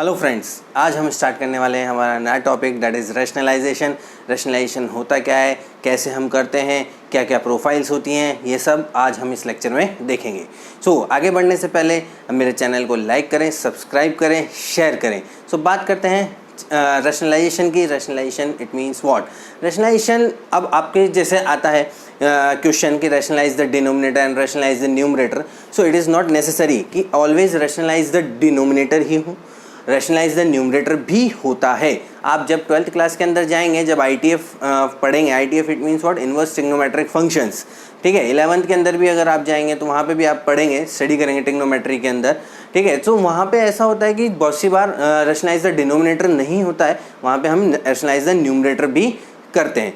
Hello friends, आज हम start करने वाले हैं हमारा नया topic that is rationalization. Rationalization होता क्या है, कैसे हम करते हैं, क्या क्या प्रोफाइल्स होती हैं, ये सब आज हम इस लेक्चर में देखेंगे। आगे बढ़ने से पहले मेरे चैनल को लाइक करें, सब्सक्राइब करें, शेयर करें। बात करते हैं रैशनलाइजेशन की। Rationalization it means what. Rationalization अब आपके जैसे आता है क्वेश्चन कि rationalize the denominator and rationalize the numerator. So it is not necessary कि ऑलवेज रैशनलाइज द डिनोमिनेटर ही हो, रैशनलाइज द न्यूमरेटर भी होता है। आप जब 12th क्लास के अंदर जाएंगे, जब ITF पढ़ेंगे, ITF it means what, inverse trigonometric functions, ठीक है। 11th के अंदर भी अगर आप जाएंगे तो वहाँ पे भी आप पढ़ेंगे, स्टडी करेंगे ट्रिग्नोमेट्री के अंदर, ठीक है। तो वहाँ पे ऐसा होता है कि बहुत सी बार रैशनलाइज द डिनोमिनेटर नहीं होता है, वहाँ पे हम रैशनलाइज द न्यूमरेटर भी करते हैं।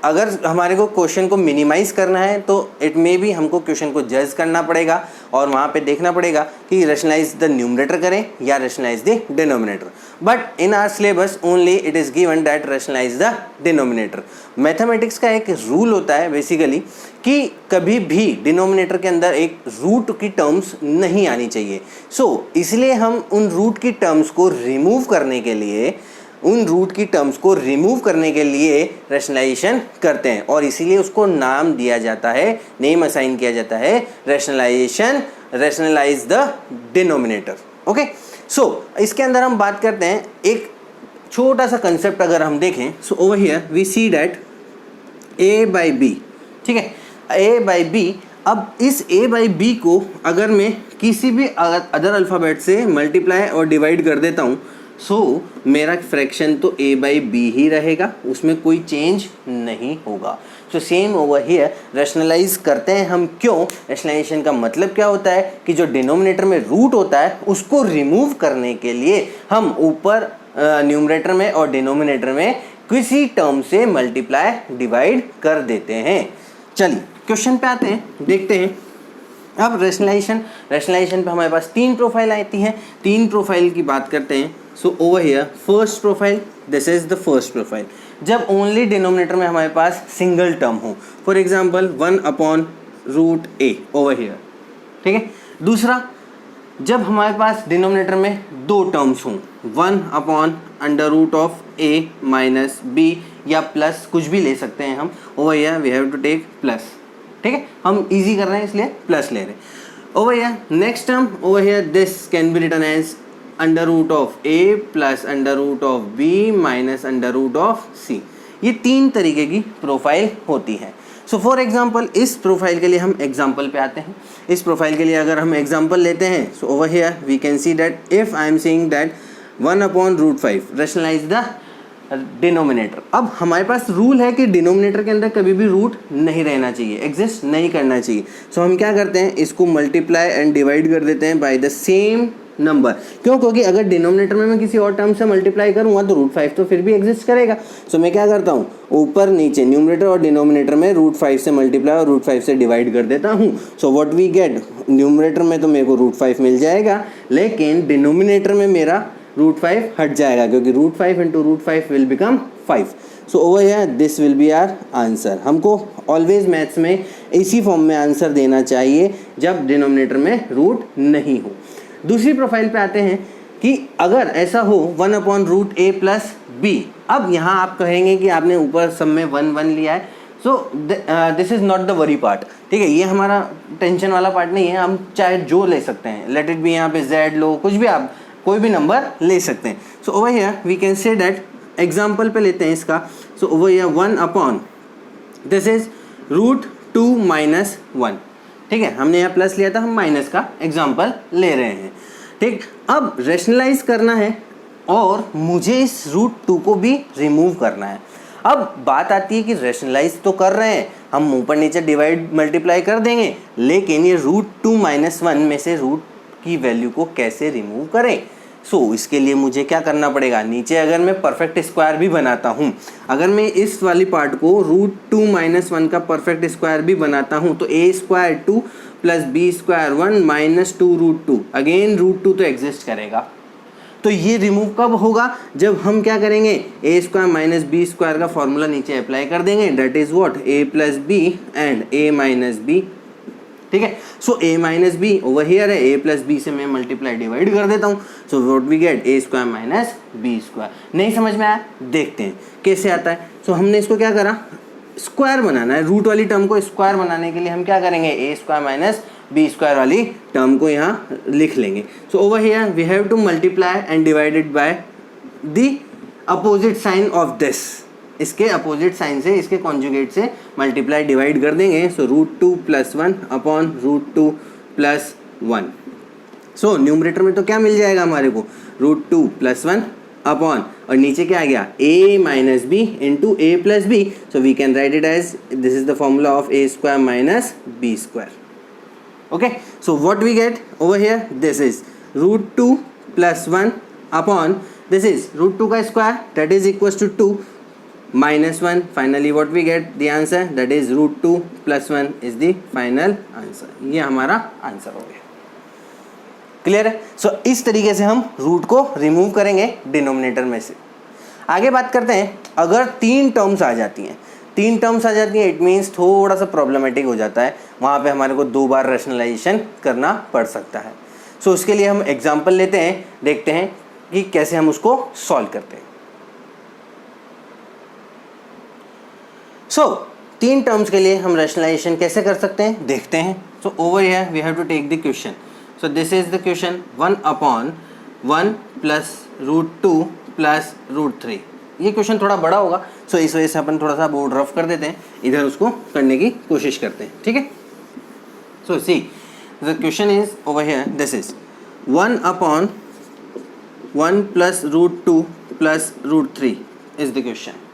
अगर हमारे को क्वेश्चन को मिनिमाइज करना है तो इट मे बी हमको क्वेश्चन को जज करना पड़ेगा और वहाँ पे देखना पड़ेगा कि रैशनलाइज द न्यूमरेटर करें या rationalize the denominator. But in our syllabus only it is given that rationalize the denominator. Mathematics का एक रूल होता है बेसिकली कि कभी भी डिनोमिनेटर के अंदर एक रूट की टर्म्स नहीं आनी चाहिए। इसलिए हम उन रूट की टर्म्स को रिमूव करने के लिए रैशनलाइजेशन करते हैं और इसीलिए उसको नाम दिया जाता है, नेम असाइन किया जाता है rationalization, rationalize the denominator. Okay, इसके अंदर हम बात करते हैं एक छोटा सा कंसेप्ट अगर हम देखें। Over here we see that a by B, ठीक है, a बाई बी। अब इस a बाई बी को अगर मैं किसी भी अदर अल्फ़ाबेट से मल्टीप्लाई और डिवाइड कर देता हूँ, मेरा फ्रैक्शन तो a बाई बी ही रहेगा, उसमें कोई चेंज नहीं होगा। सेम ओवर हियर रैशनलाइज करते हैं हम। क्यों? रैशनलाइजेशन का मतलब क्या होता है कि जो डिनोमिनेटर में रूट होता है उसको रिमूव करने के लिए हम ऊपर न्यूमरेटर में और डिनोमिनेटर में किसी टर्म से मल्टीप्लाई डिवाइड कर देते हैं। चलिए क्वेश्चन पे आते हैं, देखते हैं। अब रैशनलाइजेशन पे हमारे पास 3 प्रोफाइल आती हैं। 3 प्रोफाइल की बात करते हैं। Over here first profile, this is the first profile, जब ओनली डिनोमिनेटर में हमारे पास सिंगल टर्म हो। For example 1/√a over here, ठीक है। दूसरा, जब हमारे पास डिनोमिनेटर में 2 टर्म्स हों, 1/√a माइनस b या प्लस, कुछ भी ले सकते हैं हम। Over here we have to take plus, ठीक है, हम इजी कर रहे हैं इसलिए प्लस ले रहे हैं। Over here next term, over here this can be written as √a plus √b minus √c। ये 3 तरीके की प्रोफाइल होती है। फॉर एग्जाम्पल इस प्रोफाइल के लिए हम एग्जाम्पल पे आते हैं। इस प्रोफाइल के लिए अगर हम एग्जाम्पल लेते हैं, over here we can see that if I am saying that 1/√5 rationalize the denominator. अब हमारे पास रूल है कि डिनोमिनेटर के अंदर कभी भी रूट नहीं रहना चाहिए, एग्जिस्ट नहीं करना चाहिए। हम क्या करते हैं, इसको मल्टीप्लाई एंड डिवाइड कर देते हैं बाय द सेम नंबर। क्यों? क्योंकि अगर डिनोमिनेटर में मैं किसी और टर्म से मल्टीप्लाई करूंगा तो √5 तो फिर भी एग्जिस्ट करेगा। मैं क्या करता हूँ, ऊपर नीचे न्यूमरेटर और डिनोमिनेटर में √5 से मल्टीप्लाई और √5 से डिवाइड कर देता हूँ। व्हाट वी गेट, न्यूमरेटर में तो मेरे को √5 मिल जाएगा, लेकिन डिनोमिनेटर में मेरा √5 हट जाएगा, क्योंकि √5 × √5 will become 5। Over here this will be our answer. हमको ऑलवेज मैथ्स में इसी फॉर्म में आंसर देना चाहिए जब डिनोमिनेटर में रूट नहीं हो। दूसरी प्रोफाइल पे आते हैं कि अगर ऐसा हो 1/√a प्लस b। अब यहाँ आप कहेंगे कि आपने ऊपर सब में 1 लिया है, this is not the worry part, ठीक है। ये हमारा टेंशन वाला पार्ट नहीं है, हम चाहे जो ले सकते हैं, लेट इट बी, यहाँ पे z लो, कुछ भी, आप कोई भी नंबर ले सकते हैं। Over here we can say that, example पे लेते हैं इसका। Over here 1/, this is √2 minus 1, ठीक है। हमने यहाँ प्लस लिया था, हम माइनस का एग्जाम्पल ले रहे हैं, ठीक। अब रैशनलाइज करना है और मुझे इस √2 को भी रिमूव करना है। अब बात आती है कि रैशनलाइज तो कर रहे हैं हम, ऊपर नीचे डिवाइड मल्टीप्लाई कर देंगे, लेकिन ये √2 माइनस 1 में से रूट की वैल्यू को कैसे रिमूव करें। इसके लिए मुझे क्या करना पड़ेगा, नीचे अगर मैं परफेक्ट स्क्वायर भी बनाता हूँ, अगर मैं इस वाली पार्ट को √2 माइनस 1 का परफेक्ट स्क्वायर भी बनाता हूँ, तो a² 2 plus b² 1 minus 2√2, again √2 तो एग्जिस्ट करेगा। तो ये रिमूव कब होगा, जब हम क्या करेंगे, a² माइनस b² का फॉर्मूला नीचे अप्लाई कर देंगे, that is what, a plus b and a minus b ठीक है। So a minus B over here है, a प्लस बी से मैं मल्टीप्लाई डिवाइड कर देता हूँ, so what we get a square minus B square. नहीं समझ में आया, देखते हैं कैसे आता है। सो हमने इसको क्या करा, स्क्वायर बनाना है, रूट वाली टर्म को स्क्वायर बनाने के लिए हम क्या करेंगे, a square minus B square वाली टर्म को यहाँ लिख लेंगे। So over here we have to multiply and divided by the opposite sign of this, इसके अपोजिट साइन से, इसके कॉन्जुगेट से मल्टीप्लाई डिवाइड कर देंगे। So root two plus one upon root two plus one. So numerator में तो क्या मिल जाएगा हमारे को, root two plus one upon, और नीचे क्या आ गया, a minus B into A plus B. So we can write it as this is the formula of a square minus B square. Okay, so what we get over here, this is root two plus one upon this is root two का square that is equal to two minus 1. Finally what we get the answer, that is root 2 plus 1 is the final answer. ये हमारा answer हो गया। Clear है। सो इस तरीके से हम रूट को रिमूव करेंगे डिनोमिनेटर में से। आगे बात करते हैं, अगर तीन टर्म्स आ जाती हैं, तीन टर्म्स आ जाती हैं, इट मीन्स थोड़ा सा प्रॉब्लमेटिक हो जाता है, वहाँ पे हमारे को दो बार रैशनलाइजेशन करना पड़ सकता है। सो उसके लिए हम एग्जाम्पल लेते हैं, देखते हैं कि कैसे हम उसको सॉल्व करते हैं। सो तीन टर्म्स के लिए हम रैशनलाइजेशन कैसे कर सकते हैं, देखते हैं। So over here we have to take the question. So this is the question, 1 upon 1 plus root 2 plus root 3। ये क्वेश्चन थोड़ा बड़ा होगा, सो इस वजह से अपन थोड़ा सा बोर्ड रफ कर देते हैं, इधर उसको करने की कोशिश करते हैं, ठीक है। So see the question is over here, this is 1 upon 1 plus root 2 plus root 3 is the question.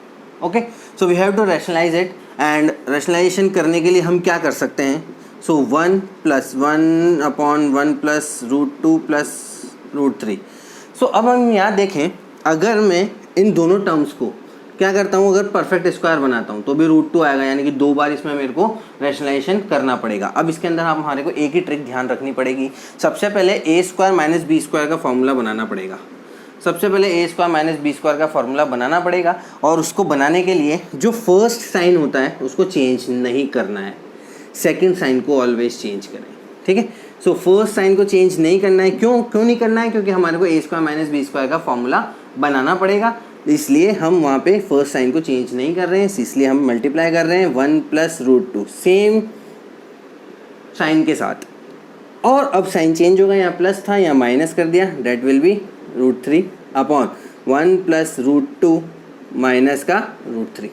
Okay, so we have to rationalise it, and rationalisation करने के लिए हम क्या कर सकते हैं। So 1 plus 1 upon 1 plus root 2 plus root 3। So अब हम यहाँ देखें, अगर मैं इन दोनों टर्म्स को क्या करता हूँ, अगर परफेक्ट स्क्वायर बनाता हूँ तो भी रूट 2 आएगा, यानी कि दो बार इसमें मेरे को रैशनलाइजेशन करना पड़ेगा। अब इसके अंदर आप हमारे को एक ही ट्रिक ध्यान रखनी पड़ेगी। सबसे पहले a square minus B square का फॉर्मूला बनाना पड़ेगा। सबसे पहले a square minus B square का फॉर्मूला बनाना पड़ेगा, और उसको बनाने के लिए जो फर्स्ट साइन होता है उसको चेंज नहीं करना है, सेकंड साइन को ऑलवेज चेंज करें, ठीक है। सो फर्स्ट साइन को चेंज नहीं करना है, क्यों नहीं करना है, क्योंकि हमारे को a square minus B square का फॉर्मूला बनाना पड़ेगा, इसलिए हम वहाँ पे फर्स्ट साइन को चेंज नहीं कर रहे हैं, इसलिए हम मल्टीप्लाई कर रहे हैं 1 प्लस रूट 2 सेम साइन के साथ। और अब साइन चेंज होगा, यहाँ प्लस था यहाँ माइनस कर दिया, that will be root 3 upon 1 plus root 2 minus का रूट 3।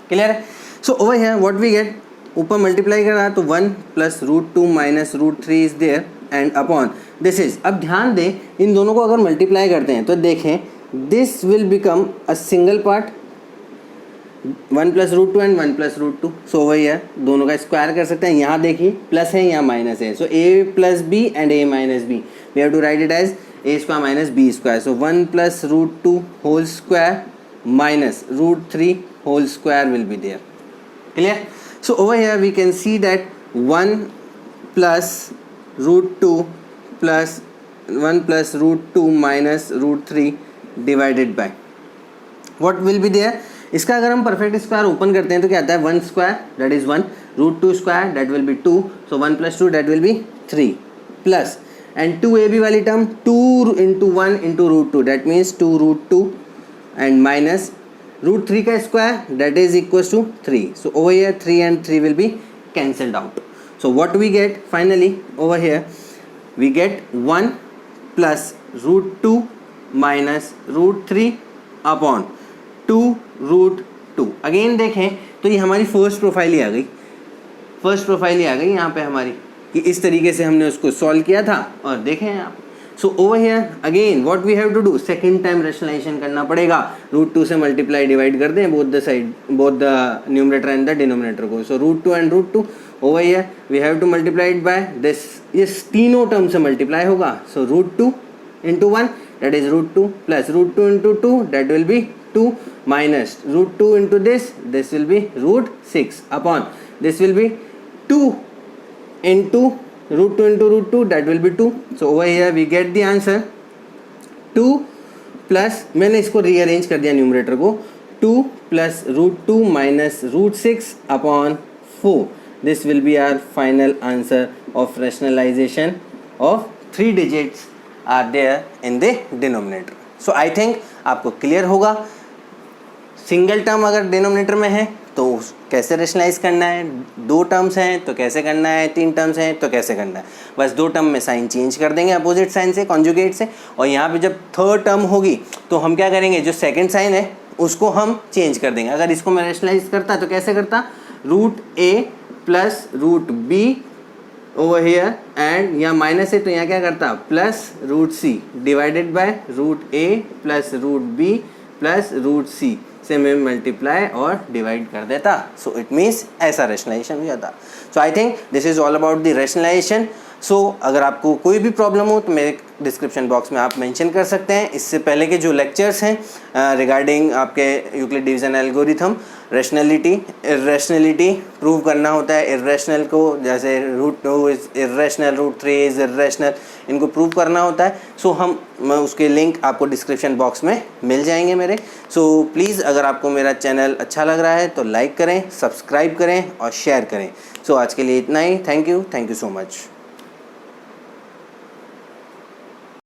क्लियर है। So over here what we get, ऊपर मल्टीप्लाई कर रहा है तो 1 plus root 2 minus root 3 is there and upon this is. अब ध्यान दें, इन दोनों को अगर मल्टीप्लाई करते हैं तो देखें this will become a single part, 1 plus root 2 and 1 plus root 2। So over here दोनों का स्क्वायर कर सकते हैं, यहाँ देखिए प्लस है यहाँ माइनस है, so a plus B and a minus B, we have to write it as a square minus B square. So 1 plus root 2 whole square minus root 3 whole square will be there. Clear. So over here we can see that 1 plus root 2 plus 1 plus root 2 minus root 3 divided by what will be there. इसका अगर हम perfect square open करते हैं तो क्या आता है, 1 square that is 1, root 2 square that will be 2, so 1 plus 2 that will be 3 plus and 2ab वाली term 2 into 1 into root 2 that means 2 root 2 and minus root 3 का square that is equal to 3। So over here 3 and 3 will be cancelled out. So what we get finally over here, we get 1 plus root 2 minus root 3 upon 2 root 2। Again देखें तो ये हमारी first profile ही आ गई, first profile ही आ गई यहाँ पे हमारी, कि इस तरीके से हमने उसको सॉल्व किया था। और देखें आप, so over here again what we have to do, second time rationalisation करना पड़ेगा, रूट 2 से मल्टीप्लाई डिवाइड कर दें both the side, both the numerator and the denominator को। So root 2 and root 2 over here we have to multiply it by this, ये तीनों term से multiply होगा। So root 2 into 1 that is root 2 plus root 2 into 2 that will be 2 minus root 2 into this will be root 6 upon this will be 2 into root 2 into root 2 that will be 2. So over here we get the answer 2 plus, मैंने इसको rearrange कर दिया numerator को, 2 plus root 2 minus root 6 upon 4 this will be our final answer of rationalization of 3 digits are there in the denominator. So I think आपको clear होगा. Single term अगर denominator में है तो कैसे रेशनलाइज करना है, 2 टर्म्स हैं तो कैसे करना है, 3 टर्म्स हैं तो कैसे करना है. बस 2 टर्म में साइन चेंज कर देंगे अपोजिट साइन से, कॉन्जुगेट से, और यहाँ पे जब थर्ड टर्म होगी तो हम क्या करेंगे, जो सेकंड साइन है उसको हम चेंज कर देंगे. अगर इसको मैं रेशनलाइज करता तो कैसे करता, root A plus root B over here, and यहाँ माइनस है तो यहाँ क्या करता, plus root C divided by root A plus root B plus root C से मैं मल्टीप्लाई और डिवाइड कर देता. सो इट मीन्स ऐसा रेशनलाइजेशन हो जाता. So I think this is all about the rationalisation. So अगर आपको कोई भी प्रॉब्लम हो तो मेरे डिस्क्रिप्शन बॉक्स में आप मेंशन कर सकते हैं. इससे पहले के जो लेक्चर्स हैं रिगार्डिंग आपके Euclid division algorithm, rationality, irrationality prove करना होता है, इर्रेशनल को जैसे root 2 is irrational, root 3 is irrational, इनको प्रूव करना होता है. सो मैं उसके लिंक आपको डिस्क्रिप्शन बॉक्स में मिल जाएंगे मेरे. सो प्लीज़ अगर आपको मेरा चैनल अच्छा लग रहा है तो लाइक करें, सब्सक्राइब करें और शेयर करें. सो आज के लिए इतना ही. Thank you so much.